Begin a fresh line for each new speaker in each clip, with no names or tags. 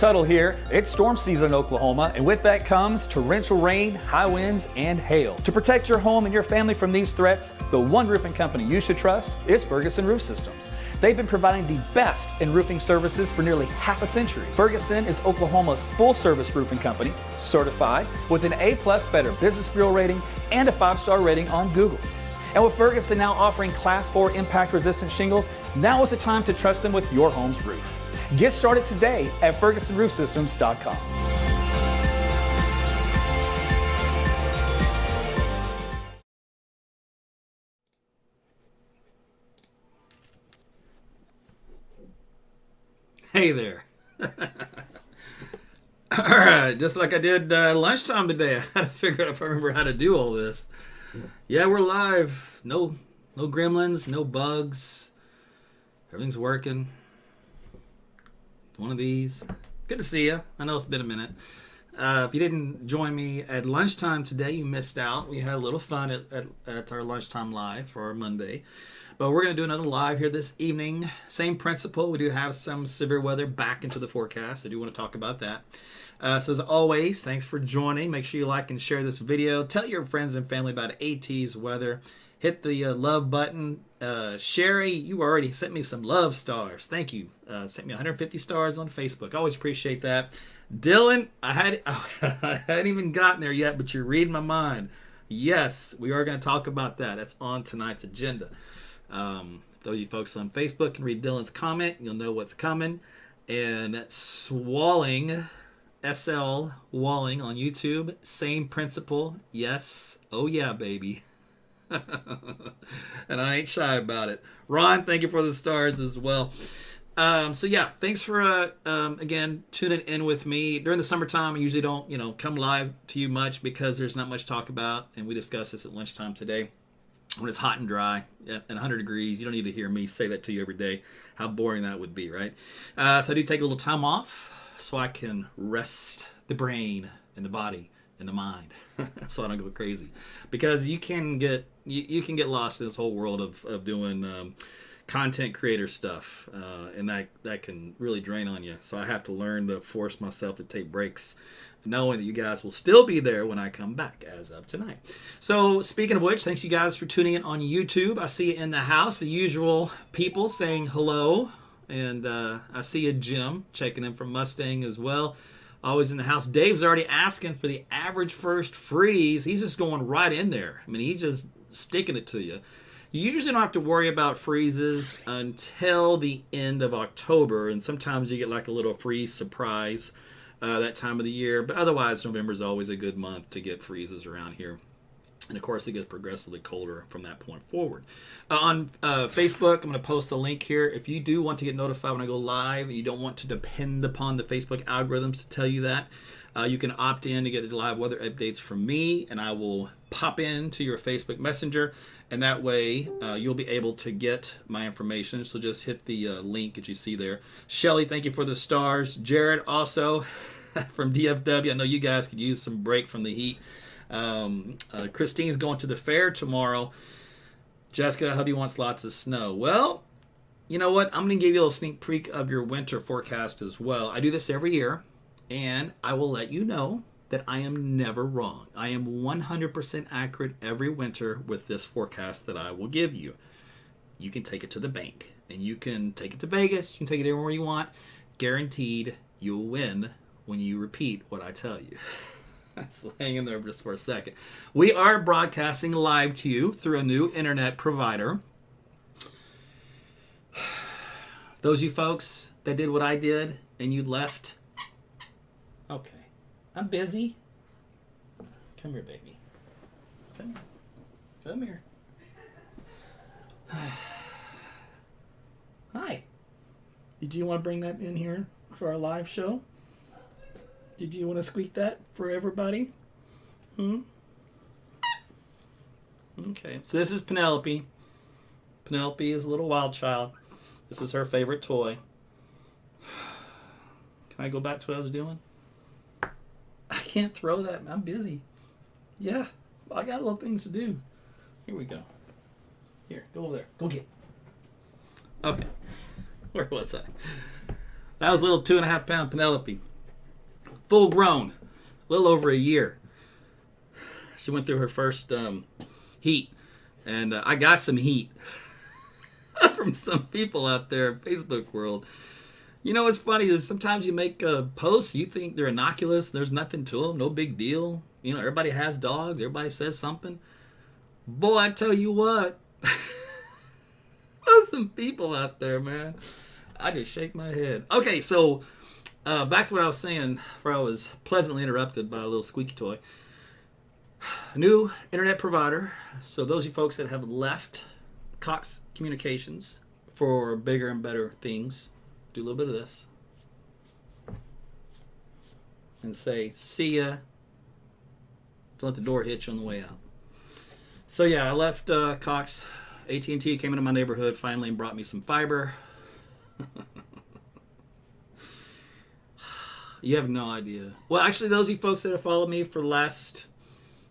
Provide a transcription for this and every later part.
Tuttle here. It's storm season in Oklahoma, and with that comes torrential rain, high winds, and hail. To protect your home and your family from these threats, the one roofing company you should trust is Ferguson Roof Systems. They've been providing the best in roofing services for nearly half a century. Ferguson is Oklahoma's full-service roofing company, certified with an A+ Better Business Bureau rating and a 5-star rating on Google. And with Ferguson now offering Class 4 impact-resistant shingles, now is the time to trust them with your home's roof. Get started today at FergusonRoofSystems.com.
Hey there. All right, just like I did lunchtime today, I had to figure out if I remember how to do all this. Yeah, we're live. No gremlins, no bugs. Everything's working. One of these. Good to see you. I know it's been a minute. If you didn't join me at lunchtime today, you missed out. We had a little fun at our lunchtime live for our Monday. But we're going to do another live here this evening. Same principle. We do have some severe weather back into the forecast. I do want to talk about that. So as always, thanks for joining. Make sure you like and share this video. Tell your friends and family about AT's weather. Hit the love button. Sherry, you already sent me some love stars. Thank you. Sent me 150 stars on Facebook. I always appreciate that. Dylan, I hadn't even gotten there yet, but you're reading my mind. Yes, we are going to talk about that. That's on tonight's agenda. Those of you folks on Facebook can read Dylan's comment. You'll know what's coming. And Swalling, SL Walling on YouTube. Same principle. Yes. Oh yeah, baby. And I ain't shy about it. Ron, thank you for the stars as well. So yeah, thanks for again tuning in with me. During the summertime, I usually don't come live to you much because there's not much to talk about, and we discussed this at lunchtime today. When it's hot and dry and 100 degrees, you don't need to hear me say that to you every day. How boring that would be, right? So I do take a little time off so I can rest the brain and the body and the mind, so I don't go crazy. Because you can get lost in this whole world of doing content creator stuff, and that can really drain on you. So I have to learn to force myself to take breaks, knowing that you guys will still be there when I come back as of tonight. So speaking of which, thanks you guys for tuning in on YouTube. I see you in the house, the usual people saying hello, and I see you, Jim, checking in from Mustang as well. Always in the house. Dave's already asking for the average first freeze. He's just going right in there. I mean, he's just sticking it to you. You usually don't have to worry about freezes until the end of October, and sometimes you get like a little freeze surprise that time of the year. But otherwise, November is always a good month to get freezes around here. And of course, it gets progressively colder from that point forward. On Facebook, I'm going to post a link here. If you do want to get notified when I go live, and you don't want to depend upon the Facebook algorithms to tell you that, you can opt in to get the live weather updates from me, and I will pop into your Facebook Messenger, and that way you'll be able to get my information. So just hit the link that you see there. Shelly, thank you for the stars. Jared, also from DFW. I know you guys could use some break from the heat. Christine's going to the fair tomorrow. Jessica, hubby wants lots of snow. Well, you know what? I'm going to give you a little sneak peek of your winter forecast as well. I do this every year, and I will let you know that I am never wrong. I am 100% accurate every winter with this forecast that I will give you. You can take it to the bank, and you can take it to Vegas. You can take it anywhere you want. Guaranteed you'll win when you repeat what I tell you. So hang in there just for a second. We are broadcasting live to you through a new internet provider. Those of you folks that did what I did and you left. Okay. I'm busy. Come here, baby. Come here. Hi. Did you want to bring that in here for our live show? Did you want to squeak that for everybody? Okay, so this is Penelope. Penelope is a little wild child. This is her favorite toy. Can I go back to what I was doing? I can't throw that. I'm busy. Yeah, I got little things to do. Here we go. Here, go over there. Go get it. Okay. Where was I? That was little 2.5-pound Penelope. full grown, a little over a year. She went through her first heat, and I got some heat from some people out there in Facebook world. You know what's funny is sometimes you make posts, you think they're innocuous, there's nothing to them, no big deal. You know, everybody has dogs, everybody says something. Boy, I tell you what, there's some people out there, man. I just shake my head. Okay, so back to what I was saying before I was pleasantly interrupted by a little squeaky toy. New internet provider. So those of you folks that have left Cox Communications for bigger and better things, do a little bit of this and say, see ya. Don't let the door hit you on the way out. So yeah, I left Cox. AT&T came into my neighborhood finally and brought me some fiber. You have no idea. Well, actually, those of you folks that have followed me for the last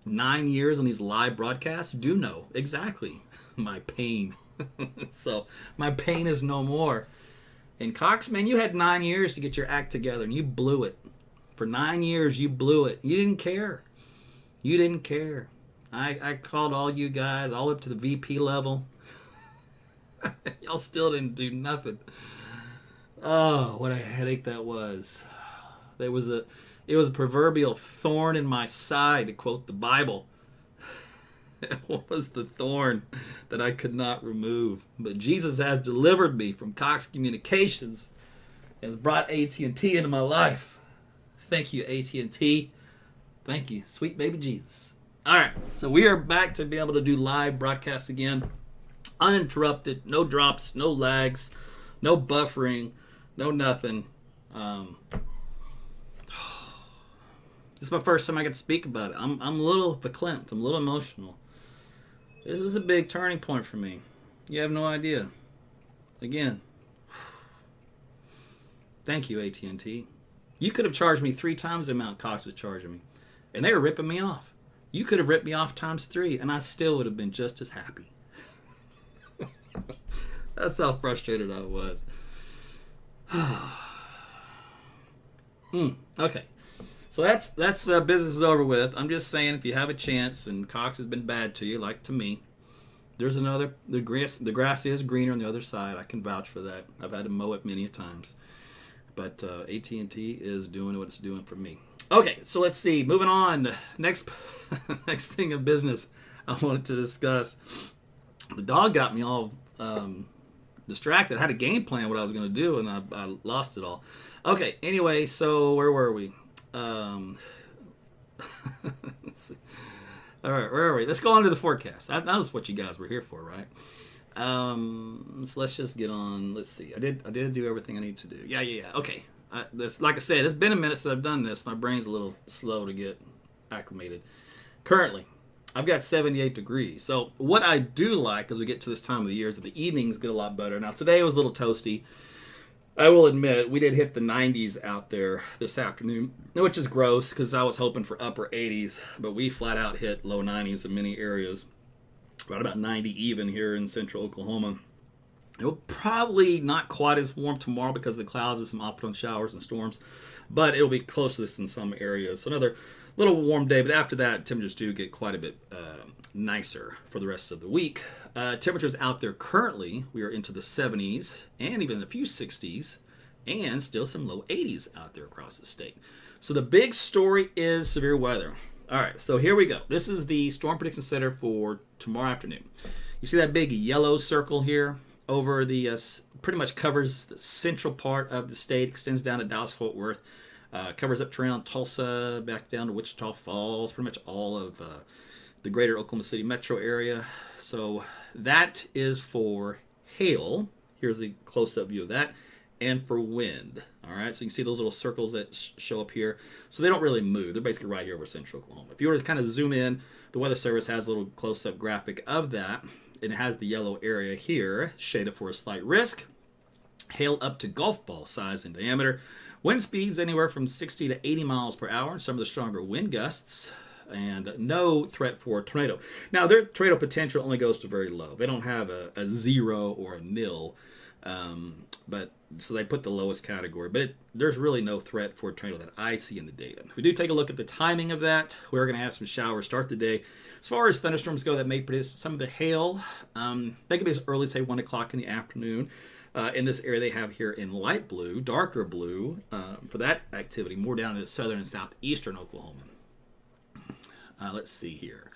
9 years on these live broadcasts do know exactly my pain. So my pain is no more. And Cox, man, you had 9 years to get your act together, and you blew it. For 9 years, you blew it. You didn't care. You didn't care. I called all you guys all up to the VP level. Y'all still didn't do nothing. Oh, what a headache that was. It was a proverbial thorn in my side, to quote the Bible. What was the thorn that I could not remove? But Jesus has delivered me from Cox Communications and has brought AT&T into my life. Thank you, AT&T. Thank you, sweet baby Jesus. All right, so we are back to be able to do live broadcasts again. Uninterrupted, no drops, no lags, no buffering, no nothing. This is my first time I get to speak about it. I'm a little verklempt. I'm a little emotional. This was a big turning point for me. You have no idea. Again, thank you, AT&T. You could have charged me 3 times the amount Cox was charging me, and they were ripping me off. You could have ripped me off times 3, and I still would have been just as happy. That's how frustrated I was. Okay. So that's business is over with. I'm just saying, if you have a chance and Cox has been bad to you, like to me, there's another. The grass is greener on the other side. I can vouch for that. I've had to mow it many a times. But AT&T is doing what it's doing for me. Okay, so let's see. Moving on. Next thing of business I wanted to discuss. The dog got me all distracted. I had a game plan what I was going to do, and I lost it all. Okay, anyway, so where were we? Let's see. All right, where are we? Let's go on to the forecast. That was what you guys were here for, right? So let's just get on. Let's see. I did do everything I need to do. Yeah. Okay. Like I said, it's been a minute since I've done this. My brain's a little slow to get acclimated. Currently, I've got 78 degrees. So what I do like as we get to this time of the year is that the evenings get a lot better. Now today was a little toasty. I will admit, we did hit the 90s out there this afternoon, which is gross because I was hoping for upper 80s, but we flat out hit low 90s in many areas. Right about 90 even here in central Oklahoma. It will probably not quite as warm tomorrow because of the clouds and some off-and-on showers and storms, but it will be close to this in some areas. So another little warm day, but after that, temperatures do get quite a bit nicer for the rest of the week. Temperatures out there currently, we are into the 70s and even a few 60s and still some low 80s out there across the state. So the big story is severe weather. All right, so here we go. This is the Storm Prediction Center for tomorrow afternoon. You see that big yellow circle here over the, pretty much covers the central part of the state, extends down to Dallas-Fort Worth, covers up to around Tulsa, back down to Wichita Falls, pretty much all of the greater Oklahoma City metro area. So that is for hail. Here's a close-up view of that. And for wind. All right, so you can see those little circles that show up here. So they don't really move. They're basically right here over central Oklahoma. If you were to kind of zoom in, the Weather Service has a little close-up graphic of that. And it has the yellow area here, shaded for a slight risk. Hail up to golf ball size in diameter. Wind speeds anywhere from 60 to 80 miles per hour. Some of the stronger wind gusts. And no threat for a tornado. Now, their tornado potential only goes to very low. They don't have a 0 or a nil. but so they put the lowest category. But there's really no threat for a tornado that I see in the data. If we do take a look at the timing of that, we're going to have some showers start the day. As far as thunderstorms go, that may produce some of the hail. They could be as early as, say, 1 o'clock in the afternoon. In this area they have here in light blue, darker blue, for that activity, more down in southern and southeastern Oklahoma. Let's see here.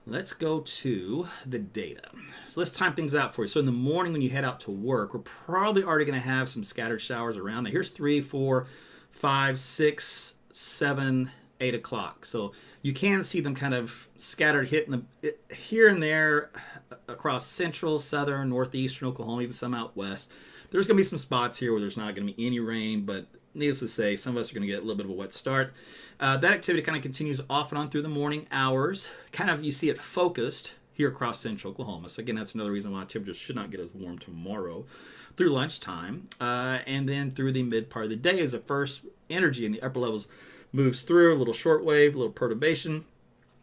Let's go to the data. So let's time things out for you. So in the morning when you head out to work, we're probably already going to have some scattered showers around. Now here's 3, 4, 5, 6, 7, 8 o'clock. So you can see them kind of scattered, hitting here and there across central, southern, northeastern Oklahoma, even some out west. There's going to be some spots here where there's not going to be any rain, but needless to say, some of us are going to get a little bit of a wet start. That activity kind of continues off and on through the morning hours. Kind of, you see it focused here across central Oklahoma. So again, that's another reason why temperatures should not get as warm tomorrow through lunchtime. And then through the mid part of the day as the first energy in the upper levels moves through, a little shortwave, a little perturbation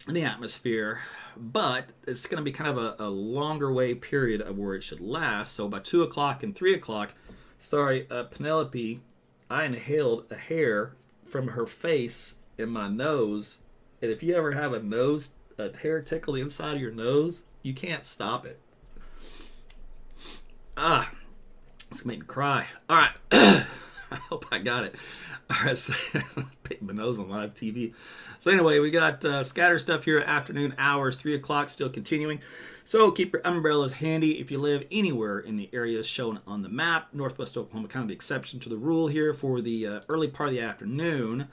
in the atmosphere. But it's going to be kind of a longer wave period of where it should last. So by 2 o'clock and 3 o'clock, Penelope, I inhaled a hair from her face in my nose. And if you ever have a hair tickle the inside of your nose, you can't stop it. It's gonna make me cry. All right. I hope I got it. All right, so pick my nose on live TV. So anyway, we got scatter stuff here at afternoon hours, 3 o'clock still continuing. So keep your umbrellas handy if you live anywhere in the areas shown on the map. Northwest Oklahoma, kind of the exception to the rule here for the early part of the afternoon.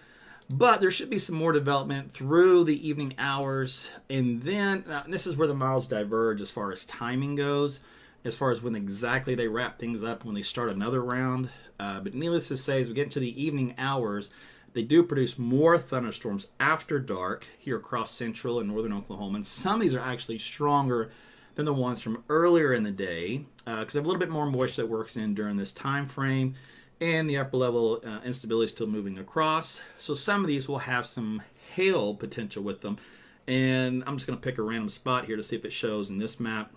But there should be some more development through the evening hours. And then, this is where the models diverge as far as timing goes, as far as when exactly they wrap things up when they start another round. But needless to say, as we get into the evening hours, they do produce more thunderstorms after dark here across central and northern Oklahoma. And some of these are actually stronger than the ones from earlier in the day because they have a little bit more moisture that works in during this time frame. And the upper level instability is still moving across. So some of these will have some hail potential with them. And I'm just going to pick a random spot here to see if it shows in this map.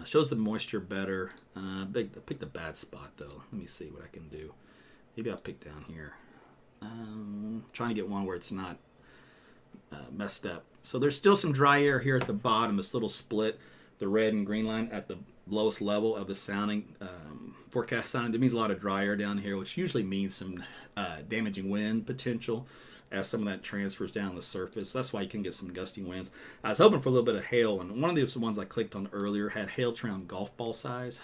Shows the moisture better. Pick the bad spot though. Let me see what I can do. Maybe I'll pick down here. Trying to get one where it's not messed up. So there's still some dry air here at the bottom. This little split, the red and green line at the lowest level of the sounding forecast sounding. That means a lot of dry air down here, which usually means some damaging wind potential as some of that transfers down the surface. That's why you can get some gusty winds. I was hoping for a little bit of hail, and one of the ones I clicked on earlier had hail around golf ball size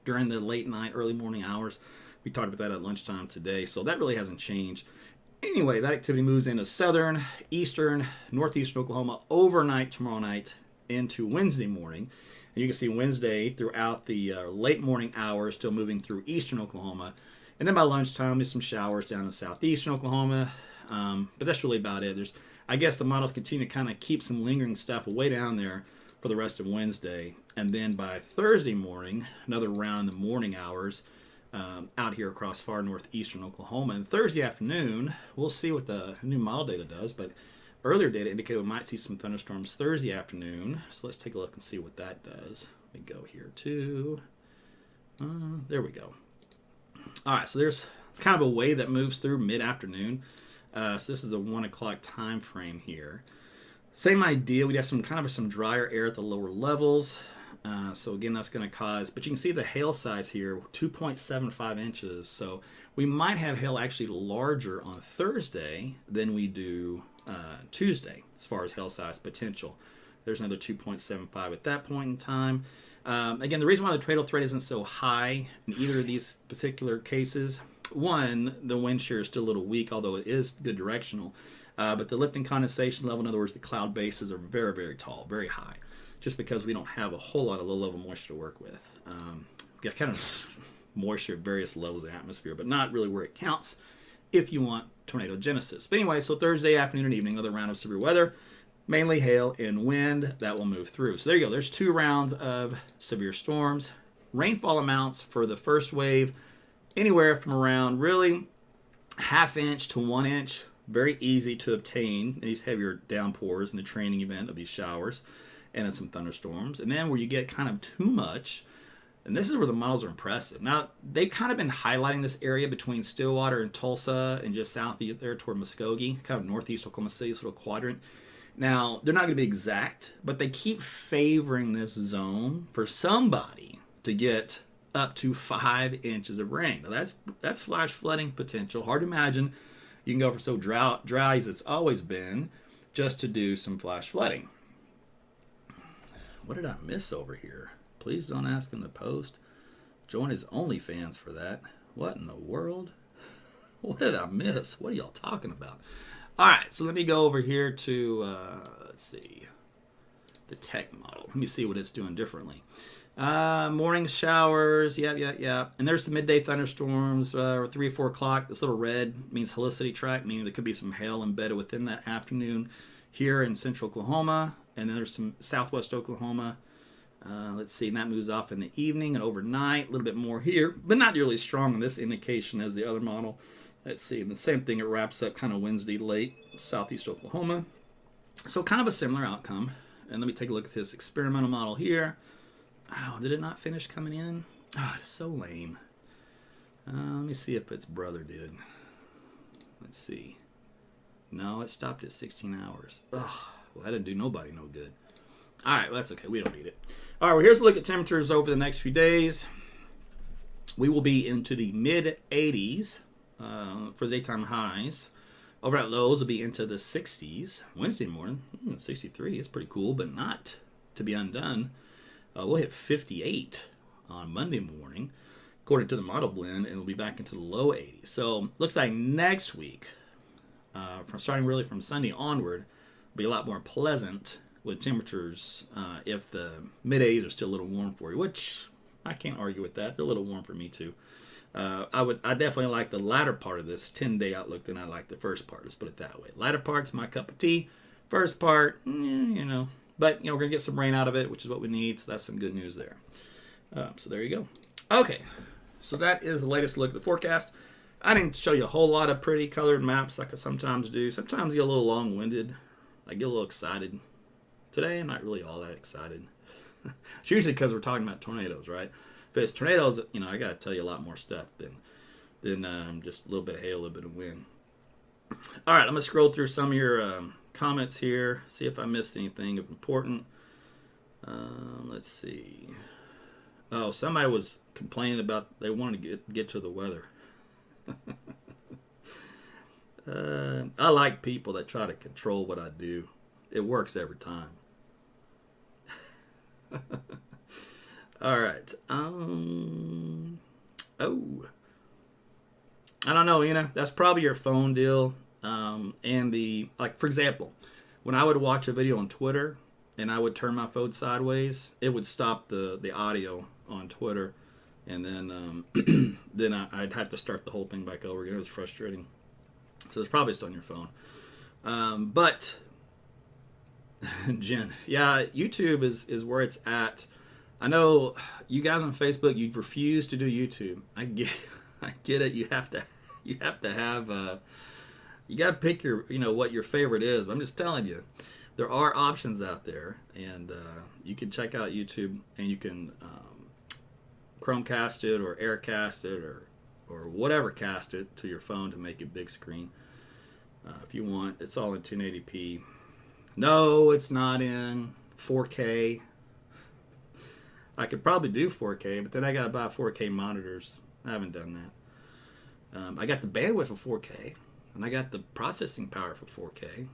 during the late night, early morning hours. We talked about that at lunchtime today, so that really hasn't changed. Anyway, that activity moves into southern, eastern, northeastern Oklahoma overnight tomorrow night into Wednesday morning. And you can see Wednesday throughout the late morning hours still moving through eastern Oklahoma. And then by lunchtime, there's some showers down in southeastern Oklahoma. But that's really about it. I guess the models continue to kind of keep some lingering stuff way down there for the rest of Wednesday. And then by Thursday morning, another round in the morning hours out here across far northeastern Oklahoma. And Thursday afternoon, we'll see what the new model data does. But earlier data indicated we might see some thunderstorms Thursday afternoon. So let's take a look and see what that does. Let me go here too. There we go. All right, so there's kind of a wave that moves through mid-afternoon. So this is the 1 o'clock time frame here. Same idea. We have some drier air at the lower levels. So again, that's going to cause, but you can see the hail size here, 2.75 inches. So we might have hail actually larger on Thursday than we do Tuesday as far as hail size potential. There's another 2.75 at that point in time. Again, the reason why the tornado threat isn't so high in either of these particular cases, one, the wind shear is still a little weak, although it is good directional. But the lifting condensation level, in other words, the cloud bases are very, very tall, very high, just because we don't have a whole lot of low-level moisture to work with. We've got kind of moisture at various levels of the atmosphere, but not really where it counts if you want tornado genesis. But anyway, so Thursday afternoon and evening, another round of severe weather, mainly hail and wind that will move through. So there you go. There's 2 rounds of severe storms. Rainfall amounts for the first wave, anywhere from around really 1/2 inch to 1 inch. Very easy to obtain these heavier downpours in the training event of these showers and in some thunderstorms. And then where you get kind of too much, And this is where the models are impressive. Now, they've kind of been highlighting this area between Stillwater and Tulsa and just south there toward Muskogee, kind of northeast Oklahoma City, this little quadrant. Now, they're not going to be exact, but they keep favoring this zone for somebody to get up to 5 inches of rain. Now, that's flash flooding potential. Hard to imagine you can go from so dry as it's always been just to do some flash flooding. What did I miss over here? Please don't ask him to post. Join his OnlyFans for that. What in the world? What did I miss? What are y'all talking about? All right, so let me go over here to, let's see, the tech model. Let me see what it's doing differently. Morning showers, yeah. And there's some midday thunderstorms, 3 or 4 o'clock. This little red means helicity track, meaning there could be some hail embedded within that afternoon here in central Oklahoma. And then there's some southwest Oklahoma. Let's see, and that moves off in the evening and overnight. A little bit more here, but not nearly as strong in this indication as the other model. Let's see, and the same thing, it wraps up kind of Wednesday late, southeast Oklahoma. So kind of a similar outcome. And let me take a look at this experimental model here. Oh, did it not finish coming in? Oh, it's so lame. Let me see if its brother did. Let's see. No, it stopped at 16 hours. Ugh, well, that didn't do nobody no good. All right, well, that's okay. We don't need it. All right, well, here's a look at temperatures over the next few days. We will be into the mid-80s for the daytime highs. Overnight lows will be into the 60s. Wednesday morning, 63. It's pretty cool, but not to be undone. We'll hit 58 on Monday morning, according to the model blend, and we'll be back into the low 80s. So looks like next week, from starting really from Sunday onward, will be a lot more pleasant with temperatures if the mid-80s are still a little warm for you, which I can't argue with that. They're a little warm for me too. I definitely like the latter part of this 10-day outlook than I like the first part. Let's put it that way. Latter part's my cup of tea. First part, but we're gonna get some rain out of it, which is what we need. So that's some good news there. So there you go. Okay, so that is the latest look at the forecast. I didn't show you a whole lot of pretty colored maps like I sometimes do. Sometimes I get a little long-winded. I get a little excited. Today, I'm not really all that excited. It's usually because we're talking about tornadoes, right? If it's tornadoes, I got to tell you a lot more stuff than just a little bit of hail, a little bit of wind. All right, I'm going to scroll through some of your comments here, see if I missed anything of important. Let's see. Oh, somebody was complaining about they wanted to get to the weather. I like people that try to control what I do. It works every time. All right. Oh. I don't know, that's probably your phone deal. And for example, when I would watch a video on Twitter and I would turn my phone sideways, it would stop the audio on Twitter. And then then I'd have to start the whole thing back over again. It was frustrating. So it's probably just on your phone. But Jen, yeah, YouTube is where it's at. I know you guys on Facebook, you refuse to do YouTube. I get it. You have to have you got to pick your what your favorite is. But I'm just telling you, there are options out there, and you can check out YouTube, and you can Chromecast it or Aircast it or whatever cast it to your phone to make it big screen if you want. It's all in 1080p. No, it's not in 4K. I could probably do 4K, but then I got to buy 4K monitors. I haven't done that. I got the bandwidth for 4K, and I got the processing power for 4K.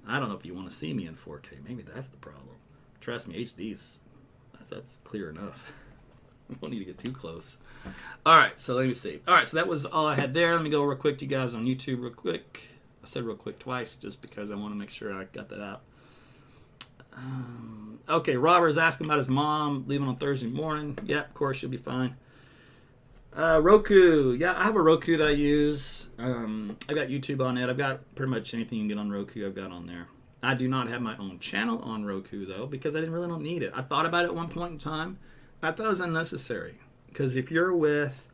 I don't know if you want to see me in 4K. Maybe that's the problem. Trust me, HD's that's clear enough. We don't need to get too close. All right, so let me see. All right, so that was all I had there. Let me go real quick to you guys on YouTube real quick. I said real quick twice just because I want to make sure I got that out. Okay, Robert is asking about his mom leaving on Thursday morning. Yeah, of course, she'll be fine. Roku. Yeah, I have a Roku that I use. I've got YouTube on it. I've got pretty much anything you can get on Roku I've got on there. I do not have my own channel on Roku, though, because I really don't need it. I thought about it at one point in time. I thought it was unnecessary. Because if you're with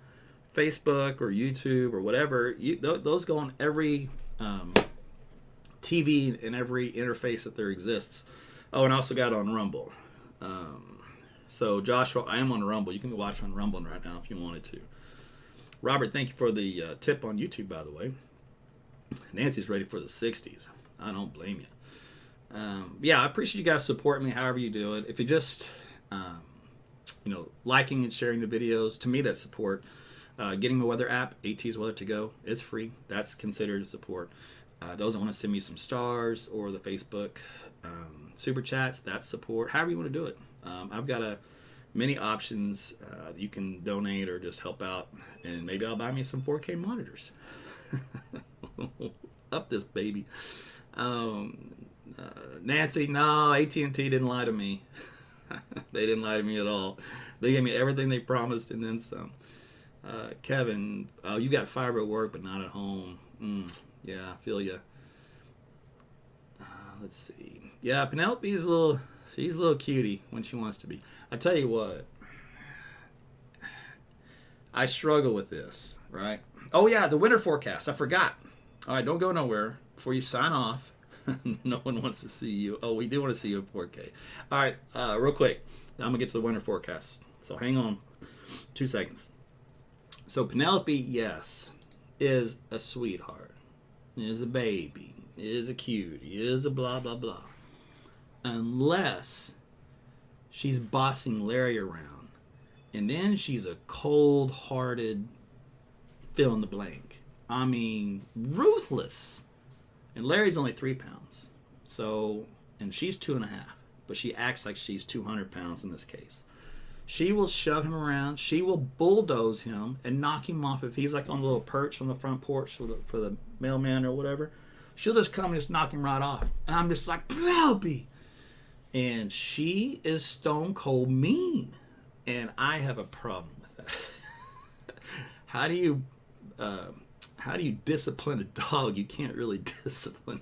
Facebook or YouTube or whatever, those go on every TV and every interface that there exists. Oh, and I also got it on Rumble. So Joshua, I am on Rumble. You can watch on Rumble right now if you wanted to. Robert, thank you for the tip on YouTube, by the way. Nancy's ready for the 60s. I don't blame you. Yeah, I appreciate you guys supporting me however you do it. If you just, liking and sharing the videos, to me that's support. Getting the weather app, AT's Weather to Go, it's free. That's considered support. Those that want to send me some stars or the Facebook super chats, that's support. However you want to do it. I've got many options. You can donate or just help out, and maybe I'll buy me some 4K monitors. Up this baby. Nancy, no, AT&T didn't lie to me. They didn't lie to me at all. They gave me everything they promised and then some. Kevin, you got fiber at work but not at home. Yeah, I feel you. Let's see. Yeah, Penelope's she's a little cutie when she wants to be. I tell you what, I struggle with this, right? Oh yeah, the winter forecast. I forgot. All right, don't go nowhere before you sign off. No one wants to see you. Oh, we do want to see you in 4K. All right, real quick. I'm going to get to the winter forecast. So hang on 2 seconds. So Penelope, yes, is a sweetheart. Is a baby. Is a cutie. Is a blah, blah, blah. Unless she's bossing Larry around. And then she's a cold-hearted fill in the blank. I mean, ruthless. And Larry's only 3 pounds. So, and she's 2.5. But she acts like she's 200 pounds in this case. She will shove him around. She will bulldoze him and knock him off if he's like on a little perch on the front porch for the mailman or whatever. She'll just come and just knock him right off. And I'm just like, Penelope. And she is stone cold mean. And I have a problem with that. How do you discipline a dog you can't really discipline?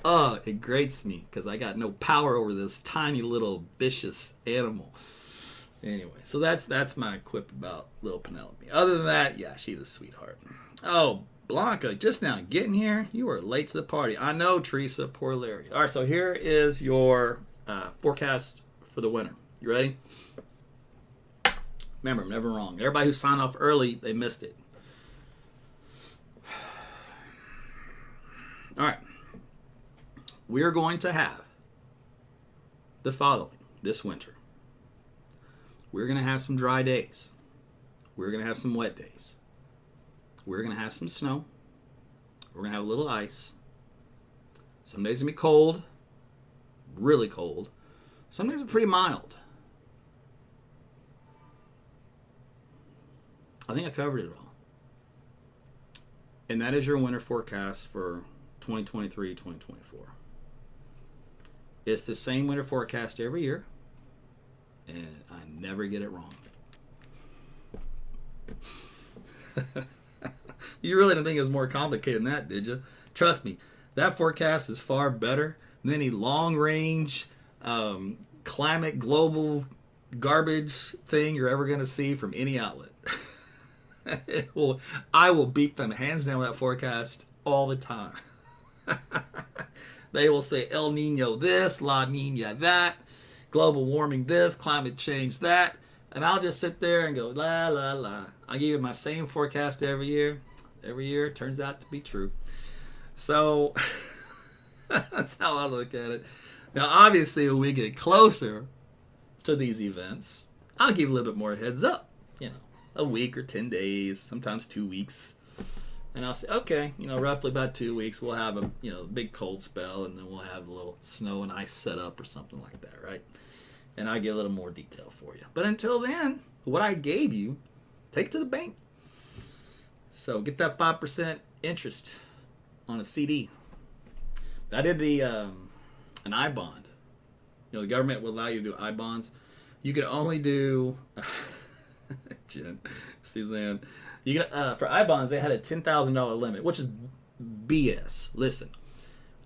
Oh, it grates me because I got no power over this tiny little vicious animal. Anyway, so that's my quip about little Penelope. Other than that, yeah, she's a sweetheart. Oh, Blanca, just now getting here. You are late to the party. I know, Teresa. Poor Larry. All right, so here is your forecast for the winter. You ready? Remember, I'm never wrong. Everybody who signed off early, they missed it. All right. We're going to have the following this winter. We're going to have some dry days. We're going to have some wet days. We're going to have some snow. We're going to have a little ice. Some days are going to be cold, really cold. Some days are pretty mild. I think I covered it all. And that is your winter forecast for 2023-2024. It's the same winter forecast every year, and I never get it wrong. You really didn't think it was more complicated than that, did you? Trust me, that forecast is far better than any long-range climate global garbage thing you're ever going to see from any outlet. I will beat them hands down with that forecast all the time. They will say El Nino this, La Nina that, global warming this, climate change that, and I'll just sit there and go, la, la, la. I'll give you my same forecast every year. Every year it turns out to be true. So that's how I look at it. Now, obviously, when we get closer to these events, I'll give a little bit more heads up. A week or 10 days, sometimes 2 weeks. And I'll say, okay, roughly about 2 weeks, we'll have a big cold spell, and then we'll have a little snow and ice set up or something like that, right? And I get a little more detail for you. But until then, what I gave you, take it to the bank. So get that 5% interest on a CD. I did an I-bond. The government will allow you to do I-bonds. You can only do... Jen, Suzanne, you can, for I-bonds, they had a $10,000 limit, which is BS. Listen,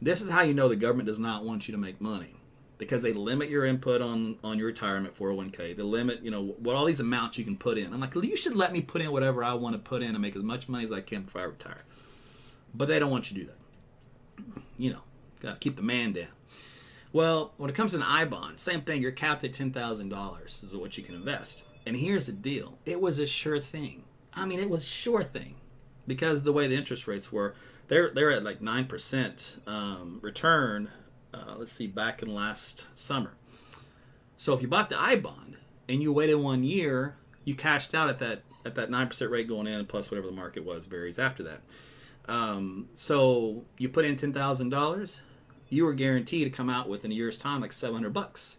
this is how you know the government does not want you to make money, because they limit your input on your retirement 401k. They limit, what all these amounts you can put in. I'm like, you should let me put in whatever I want to put in and make as much money as I can before I retire. But they don't want you to do that. Got to keep the man down. Well, when it comes to an I bond, same thing. You're capped at $10,000 is what you can invest. And here's the deal: it was a sure thing. I mean, it was a sure thing because of the way the interest rates were. They're at like 9% return. Let's see, back in last summer. So if you bought the I bond and you waited 1 year, you cashed out at that 9% rate going in, plus whatever the market was varies after that. So you put in $10,000, you were guaranteed to come out within a year's time like $700.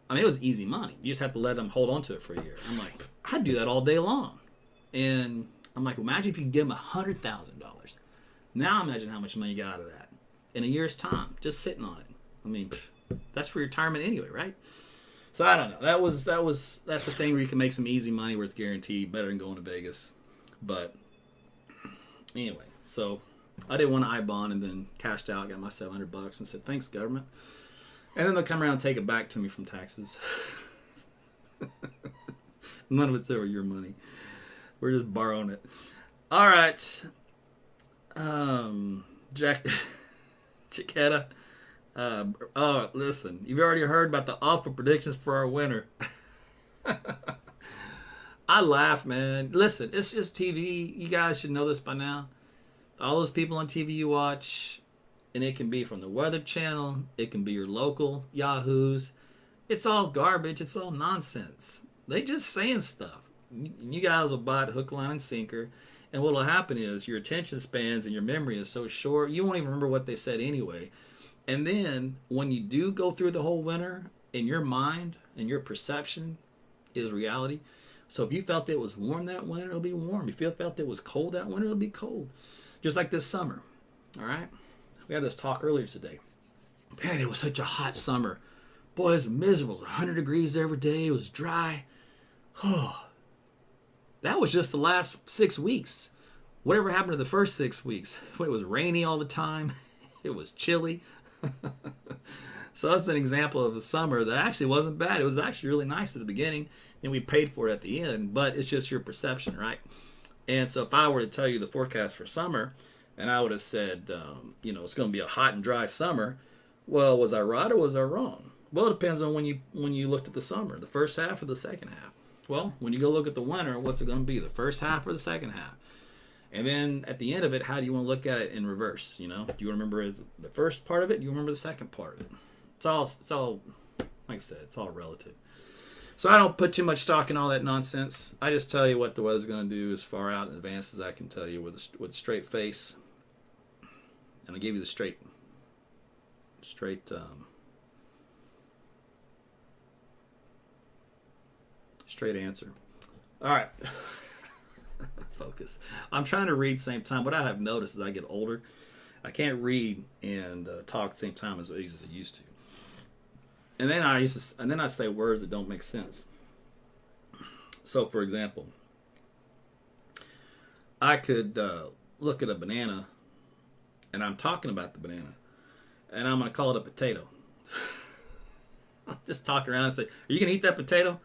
I mean, it was easy money. You just have to let them hold on to it for a year. I'm like, I'd do that all day long. And I'm like, well, imagine if you could give them $100,000. Now imagine how much money you got out of that in a year's time, just sitting on it. I mean, that's for retirement anyway, right? So I don't know. That's a thing where you can make some easy money where it's guaranteed, better than going to Vegas. But anyway, so I did one I bond and then cashed out, got my $700 and said, thanks, government. And then they'll come around and take it back to me from taxes. None of it's ever your money. We're just borrowing it. All right. Chiquetta. Listen, you've already heard about the awful predictions for our winter. I laugh, man. Listen, it's just TV. You guys should know this by now. All those people on TV you watch, and it can be from the Weather Channel, it can be your local Yahoos. It's all garbage. It's all nonsense. They just saying stuff. You guys will buy it hook, line, and sinker. And what will happen is your attention spans and your memory is so short, you won't even remember what they said anyway. And then when you do go through the whole winter, in your mind and your perception is reality. So if you felt it was warm that winter, it'll be warm. If you felt it was cold that winter, it'll be cold. Just like this summer. All right? We had this talk earlier today. Man, it was such a hot summer. Boy, it was miserable. It was 100 degrees every day. It was dry. Oh. That was just the last 6 weeks. Whatever happened to the first 6 weeks? It was rainy all the time. It was chilly. So that's an example of a summer that actually wasn't bad. It was actually really nice at the beginning, and we paid for it at the end. But it's just your perception, right? And so if I were to tell you the forecast for summer, and I would have said, it's going to be a hot and dry summer, well, was I right or was I wrong? Well, it depends on when you looked at the summer, the first half or the second half. Well, when you go look at the winter, what's it going to be, the first half or the second half? And then at the end of it, how do you want to look at it in reverse? Do you remember the first part of it? Do you remember the second part of it? It's all, like I said, it's all relative. So I don't put too much stock in all that nonsense. I just tell you what the weather's going to do as far out in advance as I can tell you with a straight face. And I gave you the straight answer. All right. Focus. I'm trying to read same time. What I have noticed as I get older, I can't read and talk at the same time as easy as I used to. And then I say words that don't make sense. So, for example, I could look at a banana, and I'm talking about the banana, and I'm going to call it a potato. I'll just talk around and say, "Are you going to eat that potato?"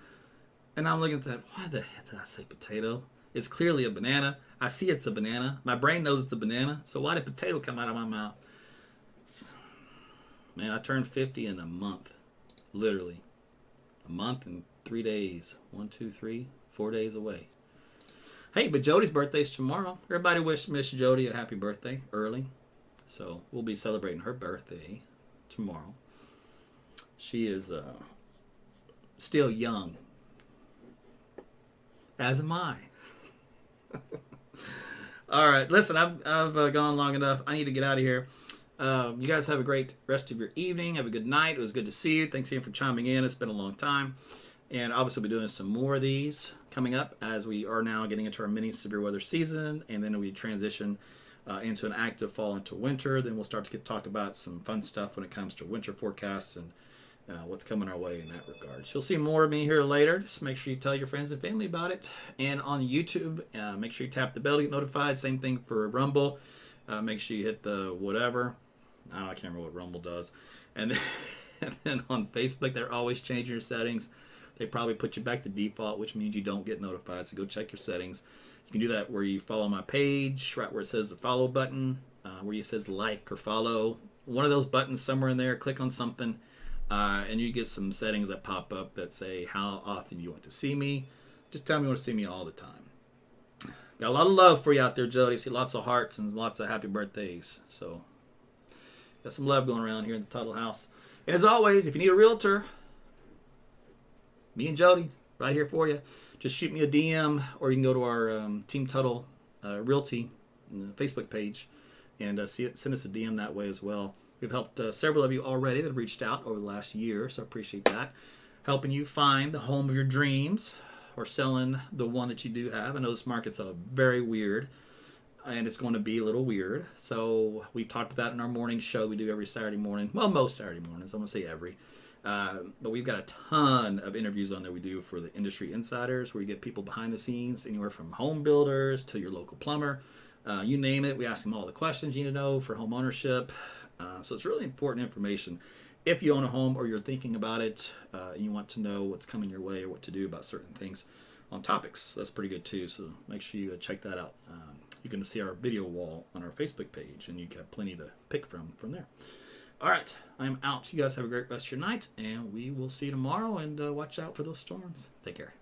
And I'm looking at that. Why the heck did I say potato? It's clearly a banana. I see it's a banana. My brain knows it's a banana. So why did potato come out of my mouth? Man, I turned 50 in a month. Literally. A month and 3 days. 1, 2, 3, 4 days away. Hey, but Jody's birthday's tomorrow. Everybody wish Miss Jody a happy birthday early. So we'll be celebrating her birthday tomorrow. She is still young. As am I. All right, listen, I've gone long enough. I need to get out of here. You guys have a great rest of your evening. Have a good night. It was good to see you. Thanks again for chiming in. It's been a long time. And obviously we'll be doing some more of these coming up as we are now getting into our mini severe weather season. And then we transition into an active fall into winter. Then we'll start to talk about some fun stuff when it comes to winter forecasts and what's coming our way in that regard. So you'll see more of me here later. Just make sure you tell your friends and family about it. And on YouTube, make sure you tap the bell to get notified. Same thing for Rumble. Make sure you hit the whatever. I can't remember what Rumble does. And then on Facebook, they're always changing your settings. They probably put you back to default, which means you don't get notified. So go check your settings. You can do that where you follow my page, right where it says the follow button, where it says like or follow. One of those buttons somewhere in there. Click on something. and you get some settings that pop up that say how often you want to see me. Just tell me you want to see me all the time. Got a lot of love for you out there, Jody. See lots of hearts and lots of happy birthdays. So got some love going around here in the Tuttle house. And as always, if you need a realtor, me and Jody right here for you. Just shoot me a DM, or you can go to our Team Tuttle Realty Facebook page and send us a DM that way as well. We've helped several of you already that have reached out over the last year, so I appreciate that. Helping you find the home of your dreams, or selling the one that you do have. I know this market's very weird, and it's going to be a little weird. So we've talked about that in our morning show we do every Saturday morning. Well, most Saturday mornings. I'm going to say every. But we've got a ton of interviews on there we do for the industry insiders, where you get people behind the scenes, anywhere from home builders to your local plumber. You name it. We ask them all the questions you need to know for home ownership. So it's really important information. If you own a home or you're thinking about it, and you want to know what's coming your way or what to do about certain things on topics, that's pretty good too. So make sure you check that out. You can see our video wall on our Facebook page, and you have plenty to pick from there. All right, I'm out. You guys have a great rest of your night, and we will see you tomorrow, and watch out for those storms. Take care.